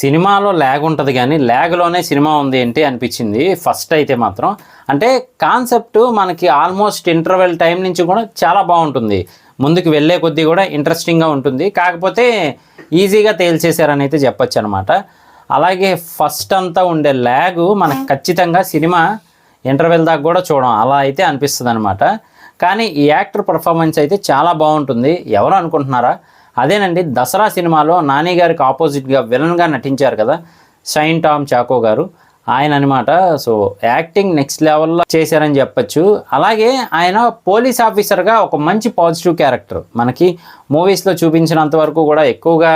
సినిమాలో ల్యాగ్ ఉంటుంది కానీ ల్యాగ్లోనే సినిమా ఉంది ఏంటి అనిపించింది ఫస్ట్ అయితే మాత్రం. అంటే కాన్సెప్ట్ మనకి ఆల్మోస్ట్ ఇంటర్వెల్ టైం నుంచి కూడా చాలా బాగుంటుంది, ముందుకు వెళ్ళే కొద్దీ కూడా ఇంట్రెస్టింగ్గా ఉంటుంది. కాకపోతే ఈజీగా తేల్చేశారని అయితే చెప్పొచ్చు అనమాట. అలాగే ఫస్ట్ అంతా ఉండే ల్యాగ్ మనకు ఖచ్చితంగా సినిమా ఇంటర్వెల్ దాకా కూడా చూడడం అలా అయితే అనిపిస్తుంది అనమాట. కానీ ఈ యాక్టర్ పర్ఫార్మెన్స్ అయితే చాలా బాగుంటుంది. ఎవరు అనుకుంటున్నారా? అదేనండి, దసరా సినిమాలో నాని గారికి ఆపోజిట్గా విలన్గా నటించారు కదా షైన్ టామ్ చాకో గారు, ఆయన అనమాట. సో యాక్టింగ్ నెక్స్ట్ లెవెల్లో చేశారని చెప్పచ్చు. అలాగే ఆయన పోలీస్ ఆఫీసర్గా ఒక మంచి పాజిటివ్ క్యారెక్టర్ మనకి మూవీస్లో చూపించినంత వరకు కూడా ఎక్కువగా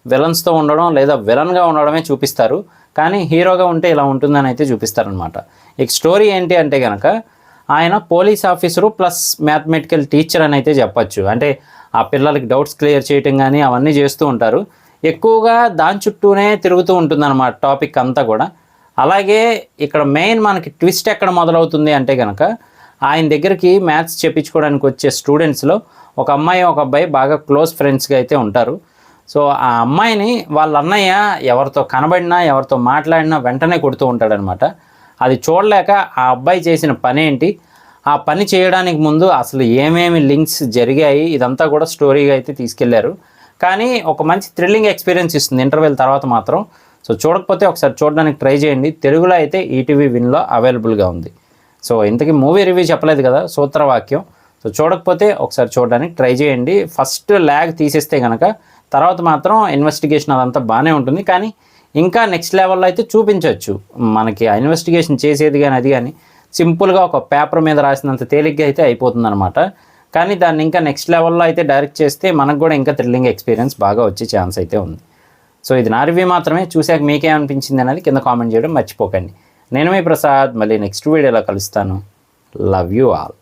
విలన్స్తో ఉండడం లేదా విలన్గా ఉండడమే చూపిస్తారు, కానీ హీరోగా ఉంటే ఇలా ఉంటుందని అయితే చూపిస్తారనమాట. ఇక స్టోరీ ఏంటి అంటే కనుక ఆయన police officer plus mathematical teacher అని అయితే చెప్పచ్చు. అంటే ఆ పిల్లలకి డౌట్స్ క్లియర్ చేయటం కానీ అవన్నీ చేస్తూ ఉంటారు. ఎక్కువగా దాని చుట్టూనే తిరుగుతూ ఉంటుందన్నమాట టాపిక్ అంతా కూడా. అలాగే ఇక్కడ మెయిన్ మనకి ట్విస్ట్ ఎక్కడ మొదలవుతుంది అంటే కనుక ఆయన దగ్గరికి మ్యాథ్స్ చెప్పించుకోవడానికి వచ్చే స్టూడెంట్స్లో ఒక అమ్మాయి ఒక అబ్బాయి బాగా క్లోజ్ ఫ్రెండ్స్గా అయితే ఉంటారు. సో ఆ అమ్మాయిని వాళ్ళ అన్నయ్య ఎవరితో కనబడినా ఎవరితో మాట్లాడినా వెంటనే కొడుతూ ఉంటాడనమాట. అది చూడలేక ఆ అబ్బాయి చేసిన పని ఏంటి, ఆ పని చేయడానికి ముందు అసలు ఏమేమి లింక్స్ జరిగాయి, ఇదంతా కూడా స్టోరీగా అయితే తీసుకెళ్లారు. కానీ ఒక మంచి థ్రిల్లింగ్ ఎక్స్పీరియన్స్ ఇస్తుంది ఇంటర్వెల్ తర్వాత మాత్రం. సో చూడకపోతే ఒకసారి చూడడానికి ట్రై చేయండి. తెలుగులో అయితే ఈటీవీ విన్లో అవైలబుల్గా ఉంది. సో ఇంతకీ మూవీ రివ్యూ చెప్పలేదు కదా, సూత్రవాక్యం. సో చూడకపోతే ఒకసారి చూడడానికి ట్రై చేయండి. ఫస్ట్ ల్యాగ్ తీసేస్తే కనుక తర్వాత మాత్రం ఇన్వెస్టిగేషన్ అదంతా బాగానే ఉంటుంది, కానీ ఇంకా నెక్స్ట్ లెవెల్లో అయితే చూపించవచ్చు. మనకి ఆ ఇన్వెస్టిగేషన్ చేసేది కానీ అది కానీ సింపుల్గా ఒక పేపర్ మీద రాసినంత తేలిగ్గా అయితే అయిపోతుంది అనమాట. కానీ దాన్ని ఇంకా నెక్స్ట్ లెవెల్లో అయితే డైరెక్ట్ చేస్తే మనకు కూడా ఇంకా థ్రిల్లింగ్ ఎక్స్పీరియన్స్ బాగా వచ్చే ఛాన్స్ అయితే ఉంది. సో ఇది నా రివ్యూ మాత్రమే. చూశాక మీకేమనిపించింది అనేది కింద కామెంట్ చేయడం మర్చిపోకండి. నేను మీ ప్రసాద్, మళ్ళీ నెక్స్ట్ వీడియోలో కలుస్తాను. Love you all.